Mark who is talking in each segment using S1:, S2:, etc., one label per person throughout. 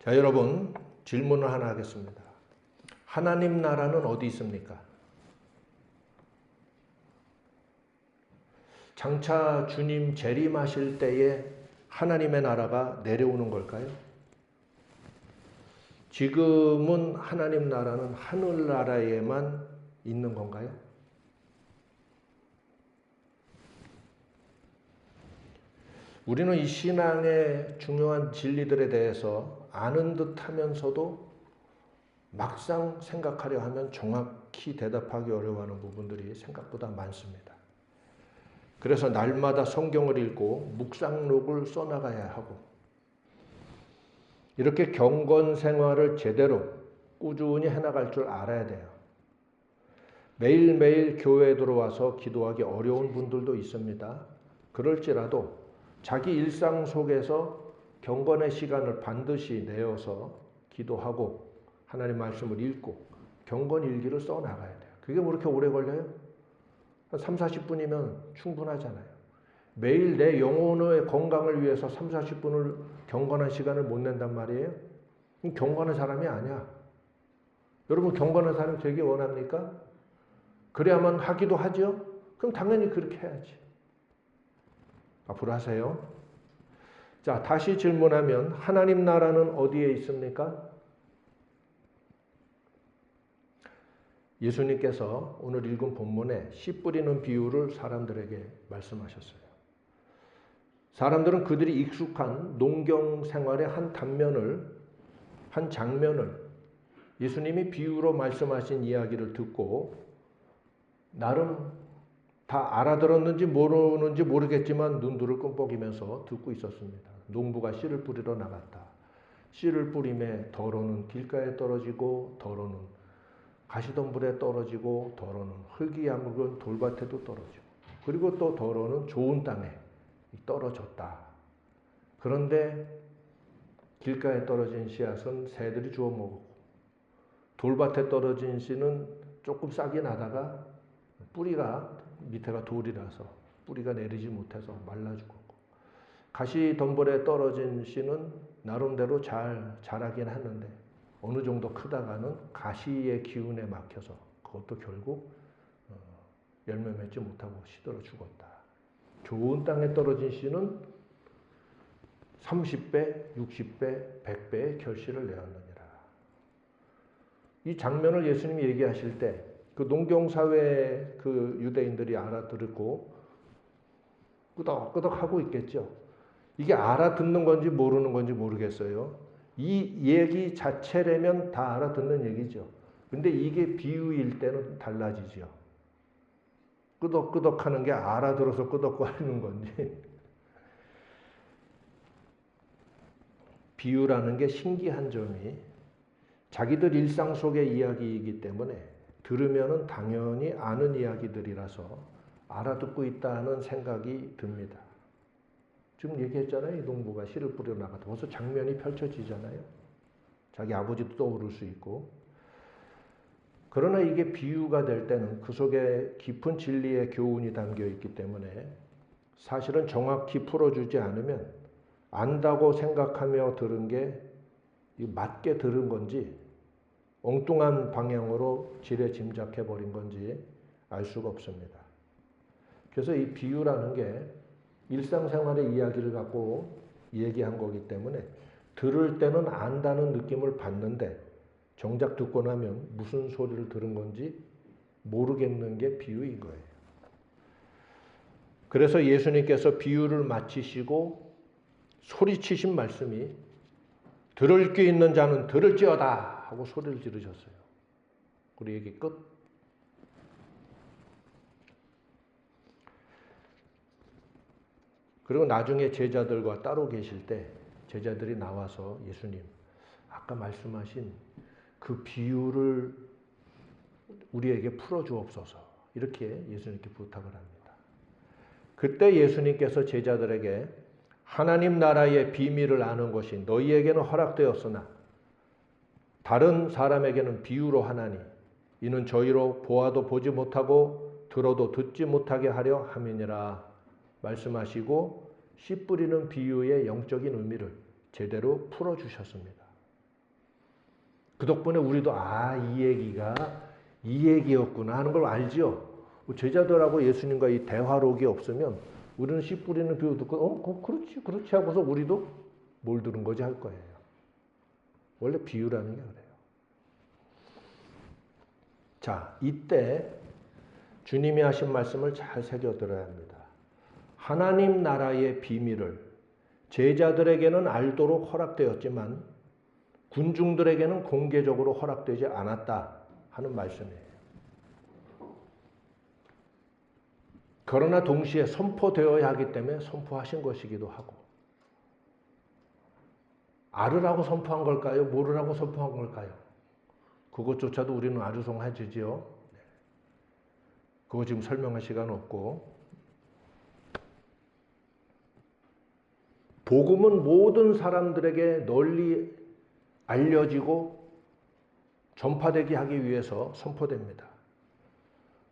S1: 자, 여러분, 질문을 하나 하겠습니다. 하나님 나라는 어디 있습니까? 장차 주님 재림하실 때에 하나님의 나라가 내려오는 걸까요? 지금은 하나님 나라는 하늘나라에만 있는 건가요? 우리는 이 신앙의 중요한 진리들에 대해서 아는 듯 하면서도 막상 생각하려 하면 정확히 대답하기 어려워하는 부분들이 생각보다 많습니다. 그래서 날마다 성경을 읽고 묵상록을 써나가야 하고 이렇게 경건 생활을 제대로 꾸준히 해나갈 줄 알아야 돼요. 매일매일 교회에 들어와서 기도하기 어려운 분들도 있습니다. 그럴지라도 자기 일상 속에서 경건의 시간을 반드시 내어서 기도하고 하나님 말씀을 읽고 경건 일기를 써나가야 돼요. 그게 뭐 이렇게 오래 걸려요? 한 3, 40분이면 충분하잖아요. 매일 내 영혼의 건강을 위해서 3, 40분을 경건한 시간을 못 낸단 말이에요. 경건한 사람이 아니야. 여러분 경건한 사람 되기 원합니까? 그래야만 하기도 하죠. 그럼 당연히 그렇게 해야지. 앞으로 하세요. 자, 다시 질문하면 하나님 나라는 어디에 있습니까? 예수님께서 오늘 읽은 본문에 씨 뿌리는 비유를 사람들에게 말씀하셨어요. 사람들은 그들이 익숙한 농경 생활의 한 단면을, 한 장면을 예수님이 비유로 말씀하신 이야기를 듣고 나름 다 알아들었는지 모르는지 모르겠지만 눈들을 끔뻑이면서 듣고 있었습니다. 농부가 씨를 뿌리러 나갔다. 씨를 뿌림에 덜어는 길가에 떨어지고 덜어는 가시덤불에 떨어지고 덜어는 흙이 야묵은 돌밭에도 떨어지고 그리고 또 덜어는 좋은 땅에 떨어졌다. 그런데 길가에 떨어진 씨앗은 새들이 주워 먹고 돌밭에 떨어진 씨는 조금 싹이 나다가 뿌리가 밑에가 돌이라서 뿌리가 내리지 못해서 말라 죽었고 가시덤불에 떨어진 씨는 나름대로 잘 자라긴 하는데 어느 정도 크다가는 가시의 기운에 막혀서 그것도 결국 열매 맺지 못하고 시들어 죽었다. 좋은 땅에 떨어진 씨는 30배, 60배, 100배의 결실을 내었느니라. 이 장면을 예수님이 얘기하실 때 그 농경사회 그 유대인들이 알아들었고 끄덕끄덕 하고 있겠죠. 이게 알아듣는 건지 모르는 건지 모르겠어요. 이 얘기 자체라면 다 알아듣는 얘기죠. 근데 이게 비유일 때는 달라지죠. 끄덕끄덕 하는 게 알아들어서 끄덕거리는 건지. 비유라는 게 신기한 점이 자기들 일상 속의 이야기이기 때문에 들으면은 당연히 아는 이야기들이라서 알아듣고 있다는 생각이 듭니다. 지금 얘기했잖아요. 이 농부가 씨를 뿌려 나갔다. 벌써 장면이 펼쳐지잖아요. 자기 아버지도 떠오를 수 있고. 그러나 이게 비유가 될 때는 그 속에 깊은 진리의 교훈이 담겨 있기 때문에 사실은 정확히 풀어주지 않으면 안다고 생각하며 들은 게 맞게 들은 건지 엉뚱한 방향으로 지레 짐작해버린 건지 알 수가 없습니다. 그래서 이 비유라는 게 일상생활의 이야기를 갖고 얘기한 거기 때문에 들을 때는 안다는 느낌을 받는데 정작 듣고 나면 무슨 소리를 들은 건지 모르겠는 게 비유인 거예요. 그래서 예수님께서 비유를 마치시고 소리치신 말씀이 들을 귀 있는 자는 들을지어다 하고 소리를 지르셨어요. 우리 얘기 끝. 그리고 나중에 제자들과 따로 계실 때 제자들이 나와서 예수님, 아까 말씀하신 그 비유를 우리에게 풀어주옵소서 이렇게 예수님께 부탁을 합니다. 그때 예수님께서 제자들에게 하나님 나라의 비밀을 아는 것이 너희에게는 허락되었으나 다른 사람에게는 비유로 하나니 이는 저희로 보아도 보지 못하고 들어도 듣지 못하게 하려 함이니라 말씀하시고 씨 뿌리는 비유의 영적인 의미를 제대로 풀어주셨습니다. 그 덕분에 우리도 이 얘기가 이 얘기였구나 하는 걸 알지요. 제자들하고 예수님과 이 대화록이 없으면 우리는 씨 뿌리는 비유 듣고 그렇지 하고서 우리도 뭘 들은 거지 할 거예요. 원래 비유라는 게 그래요. 자, 이때 주님이 하신 말씀을 잘 새겨들어야 합니다. 하나님 나라의 비밀을 제자들에게는 알도록 허락되었지만 군중들에게는 공개적으로 허락되지 않았다 하는 말씀이에요. 그러나 동시에 선포되어야 하기 때문에 선포하신 것이기도 하고, 알으라고 선포한 걸까요? 모르라고 선포한 걸까요? 그것조차도 우리는 아주성해지지요. 그거 지금 설명할 시간 없고, 복음은 모든 사람들에게 널리 알려지고 전파되게 하기 위해서 선포됩니다.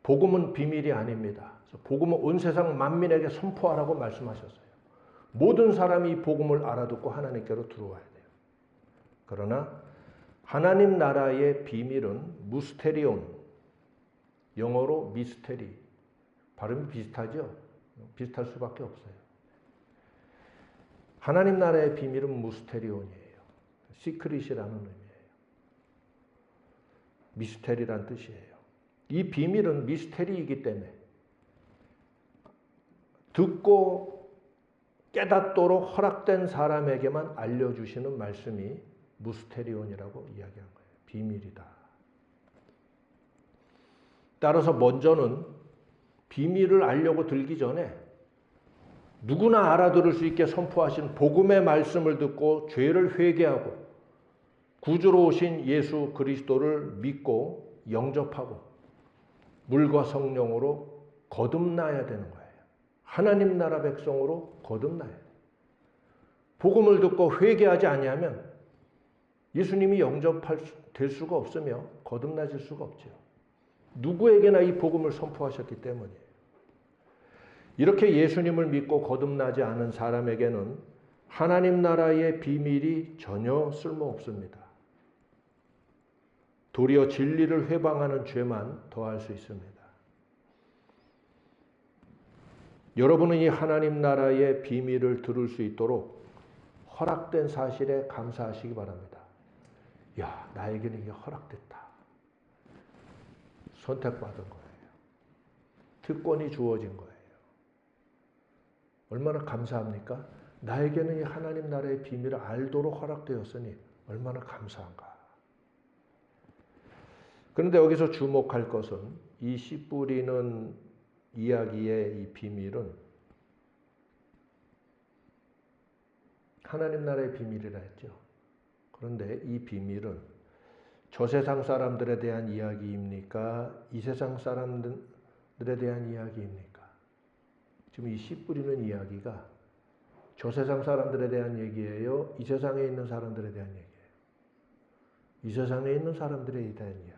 S1: 복음은 비밀이 아닙니다. 복음은 온 세상 만민에게 선포하라고 말씀하셨어요. 모든 사람이 이 복음을 알아듣고 하나님께로 들어와야 돼요. 그러나 하나님 나라의 비밀은 무스테리온, 영어로 미스테리, 발음이 비슷하죠? 비슷할 수밖에 없어요. 하나님 나라의 비밀은 무스테리온이에요. 시크릿이라는 의미예요. 미스테리란 뜻이에요. 이 비밀은 미스테리이기 때문에 듣고 깨닫도록 허락된 사람에게만 알려주시는 말씀이 무스테리온이라고 이야기한 거예요. 비밀이다. 따라서 먼저는 비밀을 알려고 들기 전에 누구나 알아들을 수 있게 선포하신 복음의 말씀을 듣고 죄를 회개하고 구주로 오신 예수 그리스도를 믿고 영접하고 물과 성령으로 거듭나야 되는 거예요. 하나님 나라 백성으로 거듭나야 돼요. 복음을 듣고 회개하지 아니하면 예수님이 영접될 수가 없으며 거듭나질 수가 없죠. 누구에게나 이 복음을 선포하셨기 때문이에요. 이렇게 예수님을 믿고 거듭나지 않은 사람에게는 하나님 나라의 비밀이 전혀 쓸모없습니다. 도리어 진리를 회방하는 죄만 더할 수 있습니다. 여러분은 이 하나님 나라의 비밀을 들을 수 있도록 허락된 사실에 감사하시기 바랍니다. 야, 나에게는 이게 허락됐다. 선택받은 거예요. 특권이 주어진 거예요. 얼마나 감사합니까? 나에게는 이 하나님 나라의 비밀을 알도록 허락되었으니 얼마나 감사한가. 그런데 여기서 주목할 것은 이 씨 뿌리는 이야기의 이 비밀은 하나님 나라의 비밀이라 했죠. 그런데 이 비밀은 저 세상 사람들에 대한 이야기입니까? 이 세상 사람들에 대한 이야기입니까? 지금 이 씨 뿌리는 이야기가 저 세상 사람들에 대한 얘기예요? 이 세상에 있는 사람들에 대한 얘기예요? 이 세상에 있는 사람들에 대한 이야기죠.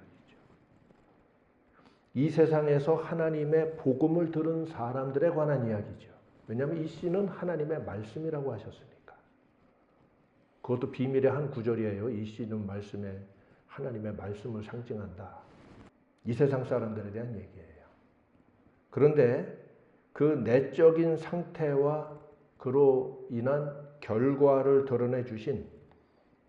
S1: 이 세상에서 하나님의 복음을 들은 사람들에 관한 이야기죠. 왜냐하면 이 씨는 하나님의 말씀이라고 하셨으니까. 그것도 비밀의 한 구절이에요. 이 씨는 하나님의 말씀을 상징한다. 이 세상 사람들에 대한 얘기예요. 그런데 그 내적인 상태와 그로 인한 결과를 드러내 주신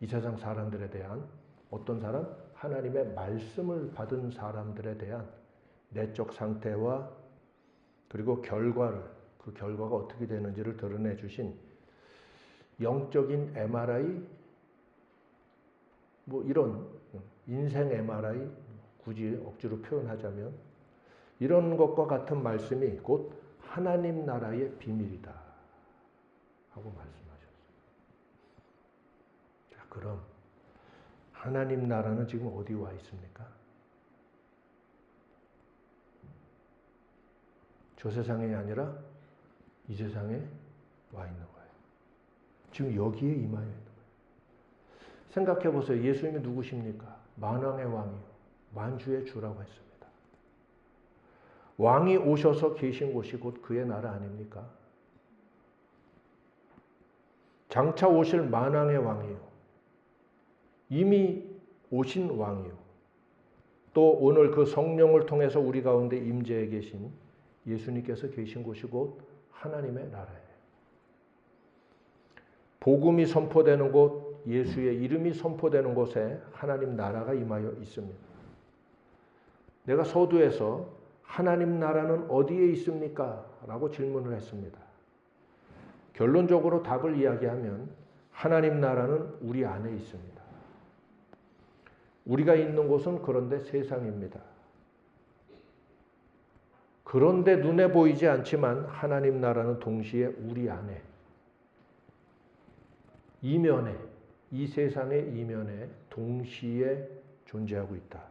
S1: 이 세상 사람들에 대한 어떤 사람? 하나님의 말씀을 받은 사람들에 대한 내적 상태와 그리고 그 결과가 어떻게 되는지를 드러내 주신 영적인 MRI, 이런 인생 MRI, 굳이 억지로 표현하자면 이런 것과 같은 말씀이 곧 하나님 나라의 비밀이다 하고 말씀하셨어요. 자, 그럼 하나님 나라는 지금 어디 와 있습니까? 저 세상이 아니라 이 세상에 와 있는 거예요. 지금 여기에 임하여 있는 거예요. 생각해 보세요. 예수님이 누구십니까? 만왕의 왕이요. 만주의 주라고 했습니다. 왕이 오셔서 계신 곳이 곧 그의 나라 아닙니까? 장차 오실 만왕의 왕이요. 이미 오신 왕이요. 또 오늘 그 성령을 통해서 우리 가운데 임재해 계신 예수님께서 계신 곳이 곧 하나님의 나라예요. 복음이 선포되는 곳, 예수의 이름이 선포되는 곳에 하나님 나라가 임하여 있습니다. 내가 서두에서 하나님 나라는 어디에 있습니까? 라고 질문을 했습니다. 결론적으로 답을 이야기하면 하나님 나라는 우리 안에 있습니다. 우리가 있는 곳은 그런데 세상입니다. 그런데 눈에 보이지 않지만 하나님 나라는 동시에 우리 안에, 이면에, 이 세상의 이면에 동시에 존재하고 있다.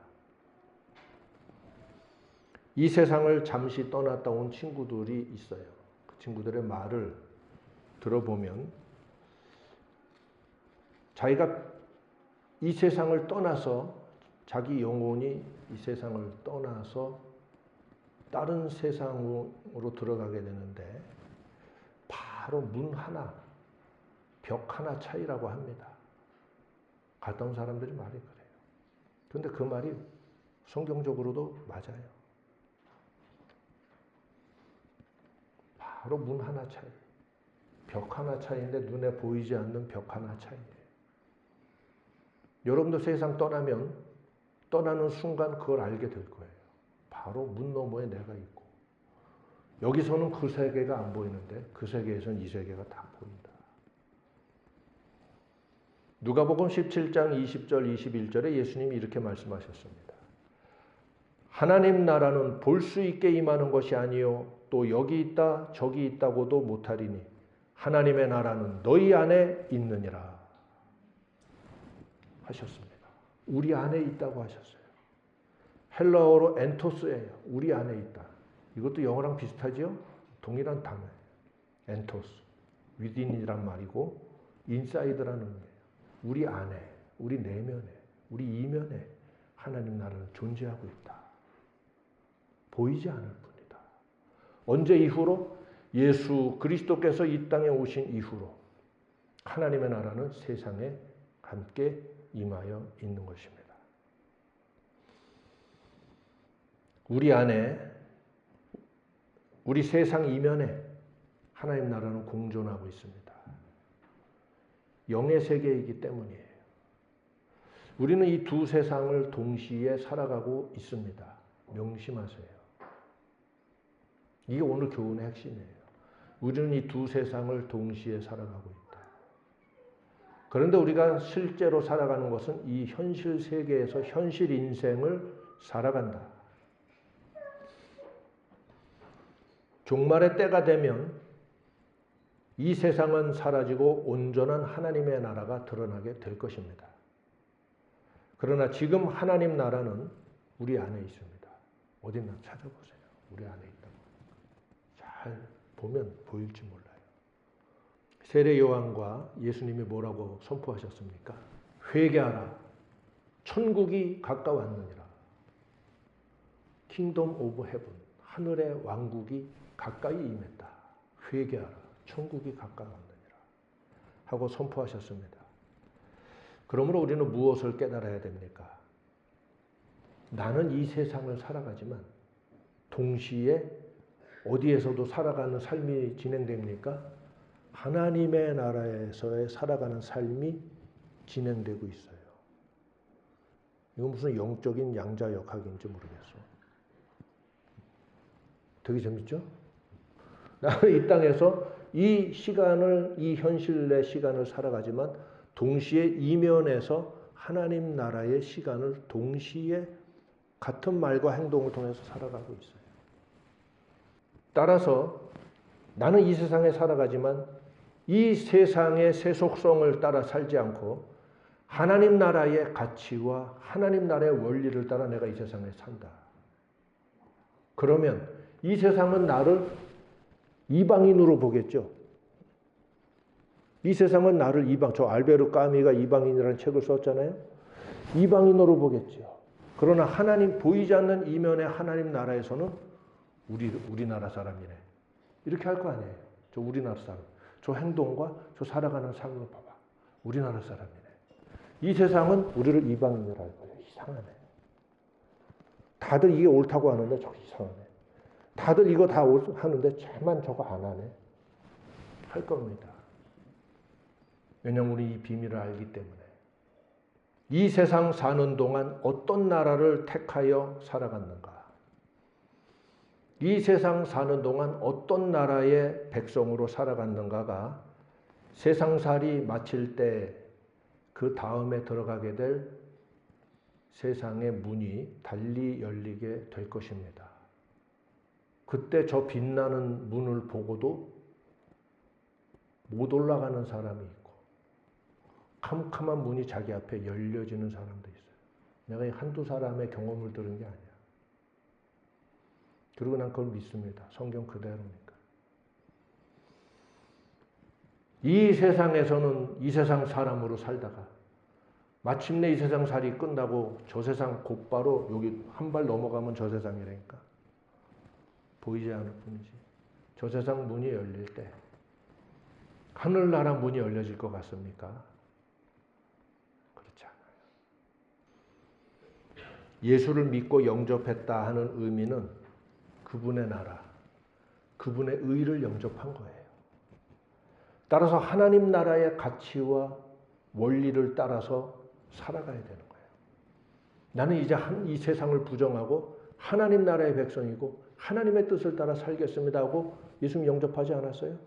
S1: 이 세상을 잠시 떠났다 온 친구들이 있어요. 그 친구들의 말을 들어보면 자기가 이 세상을 떠나서 자기 영혼이 이 세상을 떠나서 다른 세상으로 들어가게 되는데 바로 문 하나, 벽 하나 차이라고 합니다. 갔다 온 사람들이 말이 그래요. 그런데 그 말이 성경적으로도 맞아요. 바로 문 하나 차이, 벽 하나 차이인데 눈에 보이지 않는 벽 하나 차이예요. 여러분도 세상 떠나면 떠나는 순간 그걸 알게 될 거예요. 바로 문 너머에 내가 있고 여기서는 그 세계가 안 보이는데 그 세계에서는 이 세계가 다 보인다. 누가복음 17장 20절 21절에 예수님이 이렇게 말씀하셨습니다. 하나님 나라는 볼 수 있게 임하는 것이 아니요 또 여기 있다 저기 있다고도 못하리니 하나님의 나라는 너희 안에 있느니라 하셨습니다. 우리 안에 있다고 하셨어요. 헬라어로 엔토스예요. 우리 안에 있다. 이것도 영어랑 비슷하죠? 동일한 단어예요. 엔토스, within이란 말이고 inside라는 의미예요. 우리 안에, 우리 내면에, 우리 이면에 하나님 나라는 존재하고 있다. 보이지 않을 뿐이다. 언제 이후로? 예수 그리스도께서 이 땅에 오신 이후로 하나님의 나라는 세상에 함께 임하여 있는 것입니다. 우리 안에, 우리 세상 이면에 하나님 나라는 공존하고 있습니다. 영의 세계이기 때문이에요. 우리는 이 두 세상을 동시에 살아가고 있습니다. 명심하세요. 이게 오늘 교훈의 핵심이에요. 우리는 이 두 세상을 동시에 살아가고 있다. 그런데 우리가 실제로 살아가는 것은 이 현실 세계에서 현실 인생을 살아간다. 종말의 때가 되면 이 세상은 사라지고 온전한 하나님의 나라가 드러나게 될 것입니다. 그러나 지금 하나님 나라는 우리 안에 있습니다. 어딨나 찾아보세요. 우리 안에 있다고. 잘 보면 보일지 몰라요. 세례 요한과 예수님이 뭐라고 선포하셨습니까? 회개하라. 천국이 가까웠느니라. 킹덤 오브 헤븐. 하늘의 왕국이 가까이 임했다. 회개하라. 천국이 가까웠느니라. 하고 선포하셨습니다. 그러므로 우리는 무엇을 깨달아야 됩니까? 나는 이 세상을 살아가지만 동시에 어디에서도 살아가는 삶이 진행됩니까? 하나님의 나라에서의 살아가는 삶이 진행되고 있어요. 이건 무슨 영적인 양자역학인지 모르겠어. 되게 재밌죠? 나는 이 땅에서 이 시간을, 이 현실의 시간을 살아가지만 동시에 이면에서 하나님 나라의 시간을 동시에 같은 말과 행동을 통해서 살아가고 있어요. 따라서 나는 이 세상에 살아가지만 이 세상의 세속성을 따라 살지 않고 하나님 나라의 가치와 하나님 나라의 원리를 따라 내가 이 세상에 산다. 그러면 이 세상은 나를 이방인으로 보겠죠. 이 세상은 나를 저 알베르 까미가 이방인이라는 책을 썼잖아요. 이방인으로 보겠죠. 그러나 하나님, 보이지 않는 이면의 하나님 나라에서는 우리나라 사람이네. 이렇게 할 거 아니에요. 저 우리나라 사람. 저 행동과 저 살아가는 삶을 봐봐. 우리나라 사람이네. 이 세상은 우리를 이방인이라 할 거예요. 이상하네. 다들 이게 옳다고 하는데 저거 이상하네. 다들 이거 다 하는데 쟤만 저거 안 하네. 할 겁니다. 왜냐하면 우리 이 비밀을 알기 때문에. 이 세상 사는 동안 어떤 나라를 택하여 살아갔는가? 이 세상 사는 동안 어떤 나라의 백성으로 살아갔는가가 세상살이 마칠 때 그 다음에 들어가게 될 세상의 문이 달리 열리게 될 것입니다. 그때 저 빛나는 문을 보고도 못 올라가는 사람이 있고 캄캄한 문이 자기 앞에 열려지는 사람도 있어요. 내가 한두 사람의 경험을 들은 게 아니야. 그리고 난 그걸 믿습니다. 성경 그대로니까. 이 세상에서는 이 세상 사람으로 살다가 마침내 이 세상 살이 끝나고 저 세상 곧바로 여기 한 발 넘어가면 저 세상이라니까. 보이지 않을 뿐이지. 저 세상 문이 열릴 때 하늘나라 문이 열려질 것 같습니까? 그렇지 않아요. 예수를 믿고 영접했다 하는 의미는 그분의 나라, 그분의 의를 영접한 거예요. 따라서 하나님 나라의 가치와 원리를 따라서 살아가야 되는 거예요. 나는 이제 이 세상을 부정하고 하나님 나라의 백성이고 하나님의 뜻을 따라 살겠습니다 하고 예수님 영접하지 않았어요?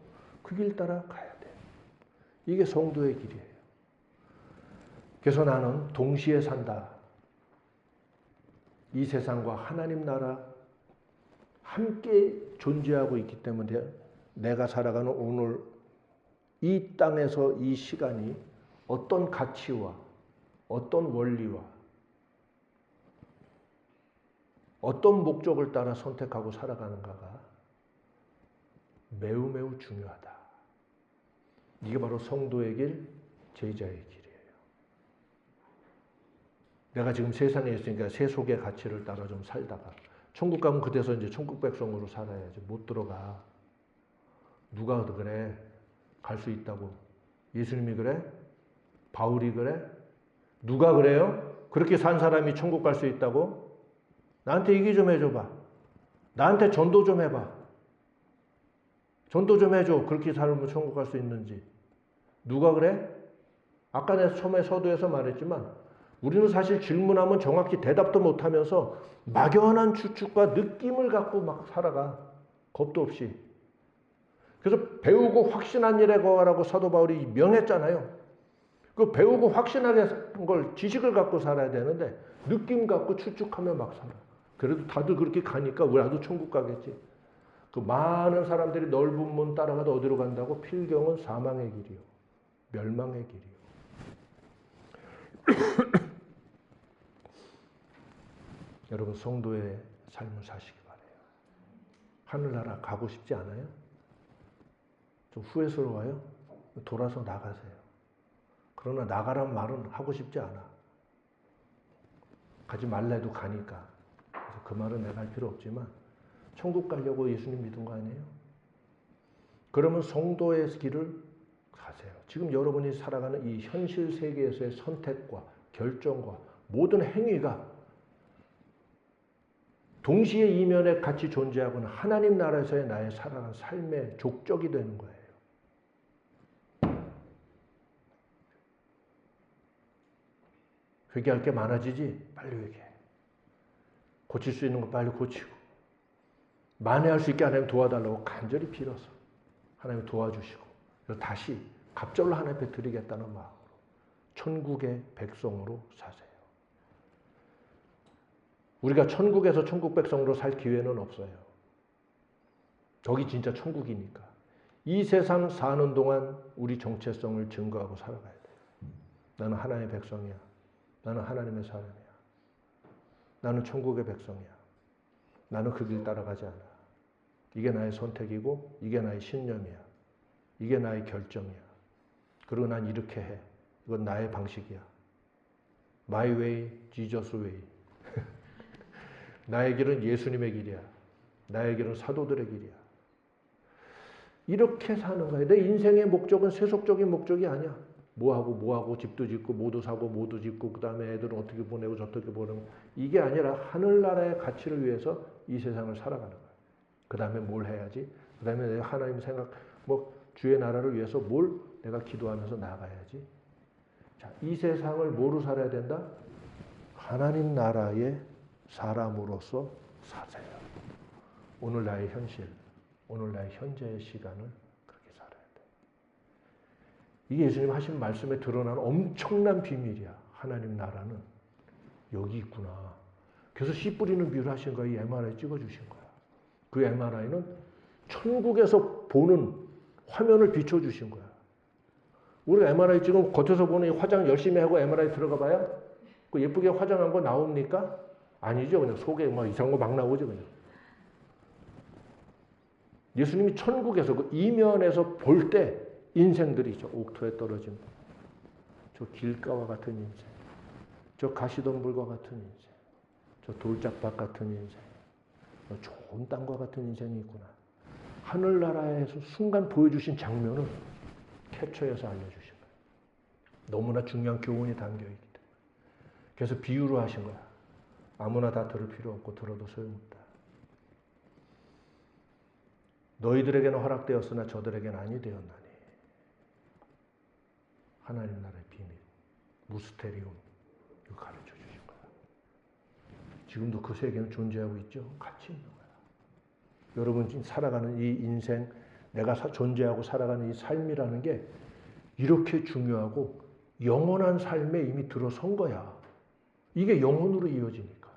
S1: 그 길 따라 가야 돼요. 이게 성도의 길이에요. 그래서 나는 동시에 산다. 이 세상과 하나님 나라 함께 존재하고 있기 때문에 내가 살아가는 오늘 이 땅에서 이 시간이 어떤 가치와 어떤 원리와 어떤 목적을 따라 선택하고 살아가는가가 매우 매우 중요하다. 이게 바로 성도의 길, 제자의 길이에요. 내가 지금 세상에 있으니까 세속의 가치를 따라 좀 살다가 천국 가면 그때서 이제 천국 백성으로 살아야지. 못 들어가. 누가 그래? 갈 수 있다고. 예수님이 그래? 바울이 그래? 누가 그래요? 그렇게 산 사람이 천국 갈 수 있다고? 나한테 얘기 좀 해줘봐. 나한테 전도 좀 해봐. 전도 좀 해줘. 그렇게 살면 천국 갈 수 있는지. 누가 그래? 아까 내가 처음에 서두에서 말했지만 우리는 사실 질문하면 정확히 대답도 못하면서 막연한 추측과 느낌을 갖고 막 살아가. 겁도 없이. 그래서 배우고 확신한 일에 거하라고 사도 바울이 명했잖아요. 그 배우고 확신하게 한 걸 지식을 갖고 살아야 되는데 느낌 갖고 추측하며 막 살아. 그래도 다들 그렇게 가니까 우리도 천국 가겠지. 그 많은 사람들이 넓은 문 따라가도 어디로 간다고? 필경은 사망의 길이요. 멸망의 길이요. 여러분 성도의 삶을 사시기 바래요. 하늘나라 가고 싶지 않아요? 좀 후회스러워요? 돌아서 나가세요. 그러나 나가란 말은 하고 싶지 않아. 가지 말라 해도 가니까. 그래서 그 말은 내가 할 필요 없지만 천국 가려고 예수님 믿은 거 아니에요? 그러면 성도의 길을 가세요. 지금 여러분이 살아가는 이 현실 세계에서의 선택과 결정과 모든 행위가 동시에 이면에 같이 존재하고는 하나님 나라에서의 나의 살아가는 삶의 족적이 되는 거예요. 회개할 게 많아지지? 빨리 회개해. 고칠 수 있는 거 빨리 고치고. 만회할 수 있게 하나님 도와달라고 간절히 빌어서 하나님 도와주시고 그래서 다시 갑절로 하나님 앞에 드리겠다는 마음으로 천국의 백성으로 사세요. 우리가 천국에서 천국 백성으로 살 기회는 없어요. 저기 진짜 천국이니까. 이 세상 사는 동안 우리 정체성을 증거하고 살아가야 돼요. 나는 하나님의 백성이야. 나는 하나님의 사람이야. 나는 천국의 백성이야. 나는 그 길 따라가지 않아. 이게 나의 선택이고 이게 나의 신념이야. 이게 나의 결정이야. 그리고 난 이렇게 해. 이건 나의 방식이야. My way, Jesus way. 나의 길은 예수님의 길이야. 나의 길은 사도들의 길이야. 이렇게 사는 거야. 내 인생의 목적은 세속적인 목적이 아니야. 뭐하고 집도 짓고 모두 사고 모두 짓고 그 다음에 애들은 어떻게 보내고 저떻게 보내고 이게 아니라 하늘나라의 가치를 위해서 이 세상을 살아가는 거예요. 그 다음에 뭘 해야지? 그 다음에 내가 하나님 생각 주의 나라를 위해서 뭘 내가 기도하면서 나가야지. 자, 이 세상을 뭐로 살아야 된다? 하나님 나라의 사람으로서 사세요. 오늘 나의 현실, 오늘 나의 현재의 시간을 그렇게 살아야 돼. 이게 예수님 하신 말씀에 드러난 엄청난 비밀이야. 하나님 나라는 여기 있구나. 그래서 씨 뿌리는 비유를 하신 거야. 이 MRI 찍어주신 거야. 그 MRI는 천국에서 보는 화면을 비춰주신 거야. 우리가 MRI 찍으면 겉에서 보는 화장 열심히 하고 MRI 들어가 봐야 그 예쁘게 화장한 거 나옵니까? 아니죠. 그냥 속에 막 이상한 거 막 나오죠. 그냥. 예수님이 천국에서 그 이면에서 볼 때 인생들이 저 옥토에 떨어진 저 길가와 같은 인생, 저 가시덤불과 같은 인생, 저 돌짝밭 같은 인생, 저 좋은 땅과 같은 인생이 있구나. 하늘나라에서 순간 보여주신 장면을 캡처해서 알려주신 거예요. 너무나 중요한 교훈이 담겨있기 때문에. 그래서 비유로 하신 거야. 아무나 다 들을 필요 없고 들어도 소용없다. 너희들에게는 허락되었으나 저들에게는 아니 되었나니. 하나님 나라의 비밀, 무스테리움, 이거 가르쳐 주신 거야. 지금도 그 세계는 존재하고 있죠. 같이 있는 거야. 여러분 지금 살아가는 이 인생, 내가 존재하고 살아가는 이 삶이라는 게 이렇게 중요하고 영원한 삶에 이미 들어선 거야. 이게 영혼으로 이어지니까.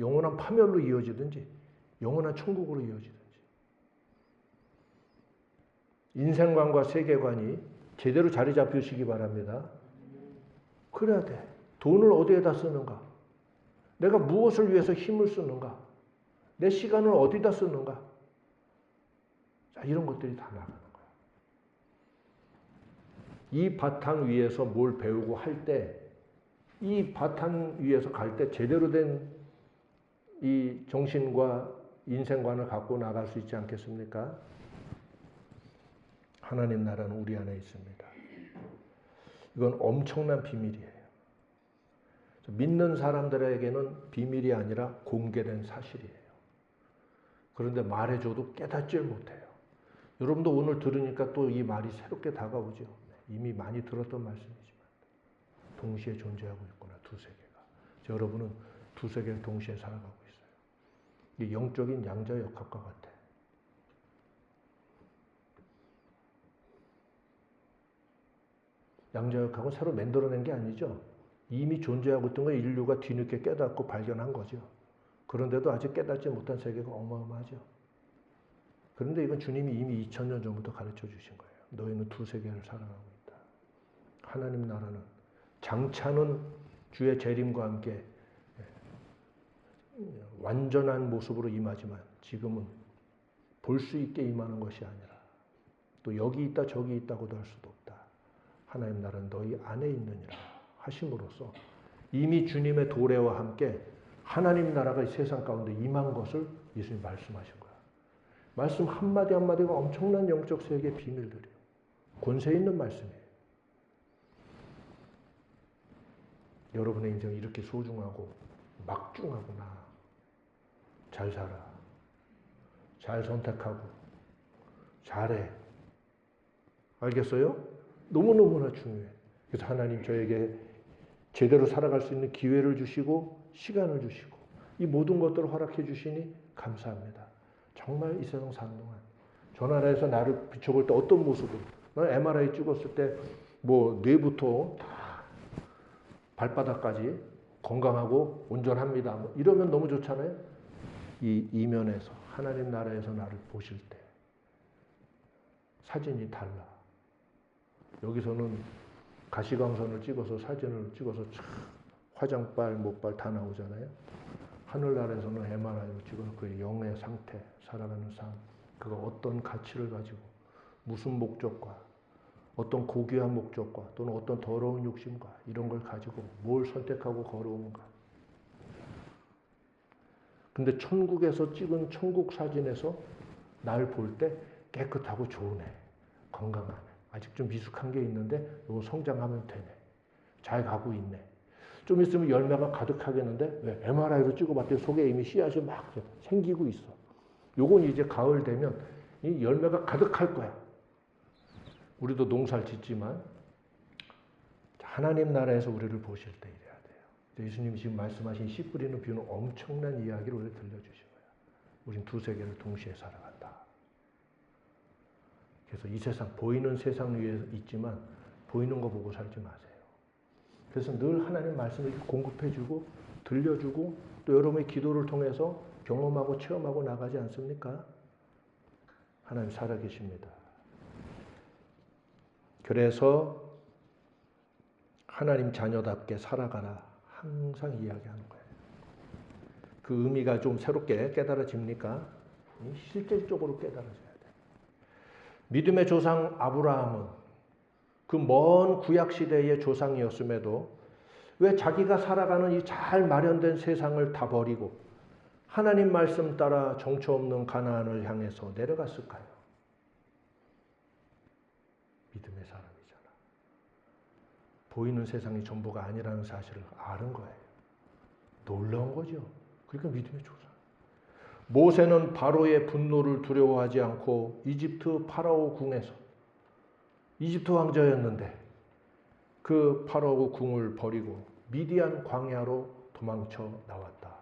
S1: 영원한 파멸로 이어지든지 영원한 천국으로 이어지든지. 인생관과 세계관이 제대로 자리 잡히시기 바랍니다. 그래야 돼. 돈을 어디에다 쓰는가? 내가 무엇을 위해서 힘을 쓰는가? 내 시간을 어디다 쓰는가? 자, 이런 것들이 다 나가는 거야. 이 바탕 위에서 뭘 배우고 할 때, 이 바탕 위에서 갈 때 제대로 된 이 정신과 인생관을 갖고 나갈 수 있지 않겠습니까? 하나님 나라는 우리 안에 있습니다. 이건 엄청난 비밀이에요. 믿는 사람들에게는 비밀이 아니라 공개된 사실이에요. 그런데 말해줘도 깨닫질 못해요. 여러분도 오늘 들으니까 또 이 말이 새롭게 다가오죠. 이미 많이 들었던 말씀이지만 동시에 존재하고 있구나, 두 세계가. 여러분은 두 세계를 동시에 살아가고 있어요. 이게 영적인 양자역학과 같아. 양자역학은 새로 만들어낸 게 아니죠. 이미 존재하고 있던 걸 인류가 뒤늦게 깨닫고 발견한 거죠. 그런데도 아직 깨닫지 못한 세계가 어마어마하죠. 그런데 이건 주님이 이미 2000년 전부터 가르쳐 주신 거예요. 너희는 두 세계를 살아가고 있다. 하나님 나라는 장차는 주의 재림과 함께 완전한 모습으로 임하지만 지금은 볼 수 있게 임하는 것이 아니라 또 여기 있다 저기 있다고도 할 수도 없다. 하나님 나라는 너희 안에 있느니라 하심으로써 이미 주님의 도래와 함께 하나님 나라가 이 세상 가운데 임한 것을 예수님이 말씀하신 거야. 말씀 한마디 한마디가 엄청난 영적 세계의 비밀들이에요. 권세 있는 말씀이에요. 여러분의 인생이 이렇게 소중하고 막중하구나. 잘 살아. 잘 선택하고. 잘해. 알겠어요? 너무너무나 중요해. 그래서 하나님 저에게 제대로 살아갈 수 있는 기회를 주시고 시간을 주시고 이 모든 것들을 허락해 주시니 감사합니다. 정말 이 세상 사는 동안 저 나라에서 나를 비춰볼 때 어떤 모습으로 MRI 찍었을 때 뭐 뇌부터 다 발바닥까지 건강하고 온전합니다. 뭐 이러면 너무 좋잖아요. 이 이면에서 하나님 나라에서 나를 보실 때 사진이 달라. 여기서는 가시광선을 찍어서 사진을 찍어서 화장빨, 목빨 다 나오잖아요. 하늘나라에서는 MRI로 찍어서 그 영의 상태, 살아가는 삶, 그가 어떤 가치를 가지고 무슨 목적과 어떤 고귀한 목적과 또는 어떤 더러운 욕심과 이런 걸 가지고 뭘 선택하고 걸어오는가. 근데 천국에서 찍은 천국 사진에서 날 볼 때 깨끗하고 좋은 애, 건강한 애. 아직 좀 미숙한 게 있는데 이거 성장하면 되네. 잘 가고 있네. 좀 있으면 열매가 가득하겠는데 왜? MRI로 찍어봤더니 속에 이미 씨앗이 막 생기고 있어. 요건 이제 가을 되면 이 열매가 가득할 거야. 우리도 농사를 짓지만 하나님 나라에서 우리를 보실 때 이래야 돼요. 예수님이 지금 말씀하신 씨 뿌리는 비유는 엄청난 이야기를 우리 들려주신 거야. 우린 두 세계를 동시에 살아간다. 그래서 이 세상, 보이는 세상 위에 있지만 보이는 거 보고 살지 마세요. 그래서 늘 하나님 말씀을 공급해주고 들려주고 또 여러분의 기도를 통해서 경험하고 체험하고 나가지 않습니까? 하나님 살아계십니다. 그래서 하나님 자녀답게 살아가라 항상 이야기하는 거예요. 그 의미가 좀 새롭게 깨달아집니까? 실질적으로 깨달아져야 돼요. 믿음의 조상 아브라함은 그 먼 구약시대의 조상이었음에도 왜 자기가 살아가는 이 잘 마련된 세상을 다 버리고 하나님 말씀 따라 정처 없는 가나안을 향해서 내려갔을까요? 믿음의 사람이잖아. 보이는 세상이 전부가 아니라는 사실을 아는 거예요. 놀라운 거죠. 그러니까 믿음의 조상. 모세는 바로의 분노를 두려워하지 않고 이집트 파라오 궁에서 이집트 왕자였는데 그 파라오 궁을 버리고 미디안 광야로 도망쳐 나왔다.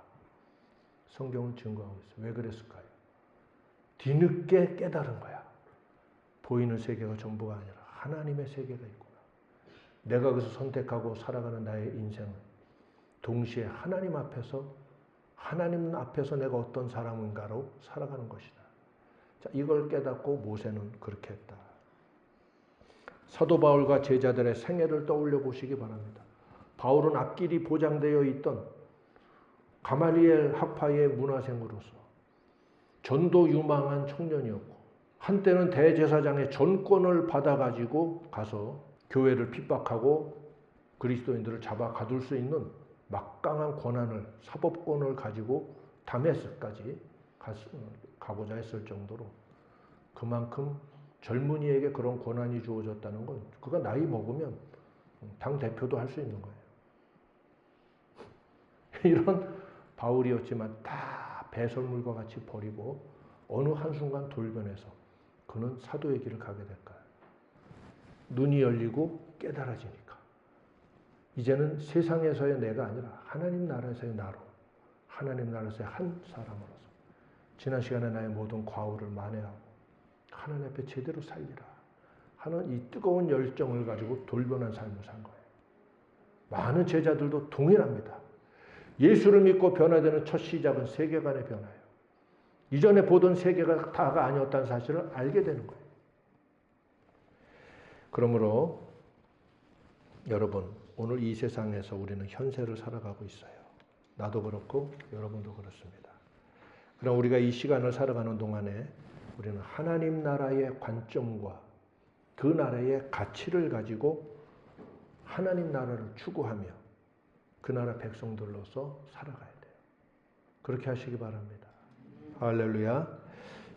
S1: 성경은 증거하고 있어요. 왜 그랬을까요? 뒤늦게 깨달은 거야. 보이는 세계가 전부가 아니라 하나님의 세계가 있구나. 내가 그것을 선택하고 살아가는 나의 인생은 동시에 하나님 앞에서 내가 어떤 사람인가로 살아가는 것이다. 자, 이걸 깨닫고 모세는 그렇게 했다. 사도 바울과 제자들의 생애를 떠올려 보시기 바랍니다. 바울은 앞길이 보장되어 있던 가말리엘 학파의 문화생으로서 전도 유망한 청년이었고 한때는 대제사장의 전권을 받아가지고 가서 교회를 핍박하고 그리스도인들을 잡아 가둘 수 있는 막강한 권한을, 사법권을 가지고 다메섹까지 가고자 했을 정도로 그만큼 젊은이에게 그런 권한이 주어졌다는 건 그가 나이 먹으면 당 대표도 할 수 있는 거예요. 이런 바울이었지만 다 배설물과 같이 버리고 어느 한순간 돌변해서 그는 사도의 길을 가게 될까요? 눈이 열리고 깨달아지니까. 이제는 세상에서의 내가 아니라 하나님 나라에서의 나로, 하나님 나라에서의 한 사람으로서 지난 시간에 나의 모든 과오를 만회하고 하나님 앞에 제대로 살리라 하는 이 뜨거운 열정을 가지고 돌변한 삶을 산 거예요. 많은 제자들도 동일합니다. 예수를 믿고 변화되는 첫 시작은 세계관의 변화예요. 이전에 보던 세계가 다가 아니었다는 사실을 알게 되는 거예요. 그러므로 여러분, 오늘 이 세상에서 우리는 현세를 살아가고 있어요. 나도 그렇고 여러분도 그렇습니다. 그럼 우리가 이 시간을 살아가는 동안에 우리는 하나님 나라의 관점과 그 나라의 가치를 가지고 하나님 나라를 추구하며 그 나라 백성들로서 살아가야 돼요. 그렇게 하시기 바랍니다. 할렐루야.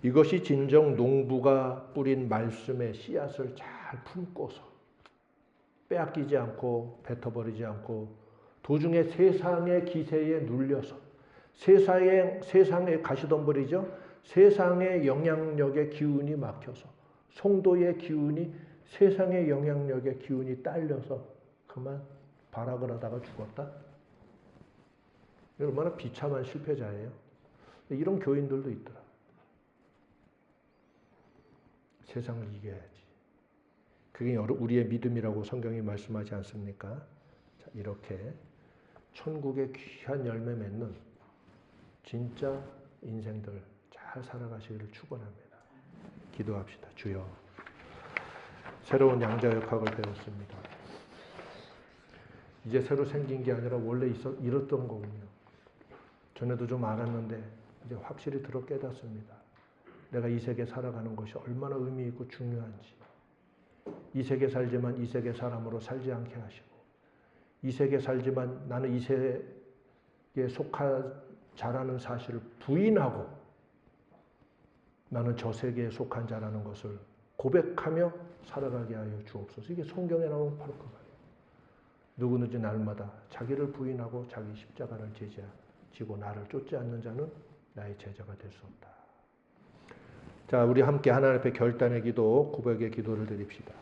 S1: 이것이 진정 농부가 뿌린 말씀의 씨앗을 잘 품고서 빼앗기지 않고 뱉어버리지 않고 도중에 세상의 기세에 눌려서 세상의 가시덤불이죠. 세상의 영향력의 기운이 막혀서 성도의 기운이 세상의 영향력의 기운이 딸려서 그만 발악을 하다가 죽었다. 얼마나 비참한 실패자예요. 이런 교인들도 있더라. 세상을 이겨야지. 그게 우리의 믿음이라고 성경이 말씀하지 않습니까? 자, 이렇게 천국의 귀한 열매 맺는 진짜 인생들 잘 살아가시기를 축원합니다. 기도합시다. 주여, 새로운 양자역학을 배웠습니다. 이제 새로 생긴 게 아니라 원래 이랬던 거군요. 전에도 좀 알았는데 이제 확실히 들어 깨닫습니다. 내가 이 세계 살아가는 것이 얼마나 의미 있고 중요한지. 이 세계 살지만 이 세계 사람으로 살지 않게 하시고, 이 세계 살지만 나는 이 세계에 속한 자라는 사실을 부인하고 나는 저 세계에 속한 자라는 것을 고백하며 살아가게 하여 주옵소서. 이게 성경에 나오는 바로 그 말이에요. 누구든지 날마다 자기를 부인하고 자기 십자가를 지고 나를 쫓지 않는 자는 나의 제자가 될 수 없다. 자, 우리 함께 하나님 앞에 결단의 기도, 고백의 기도를 드립시다.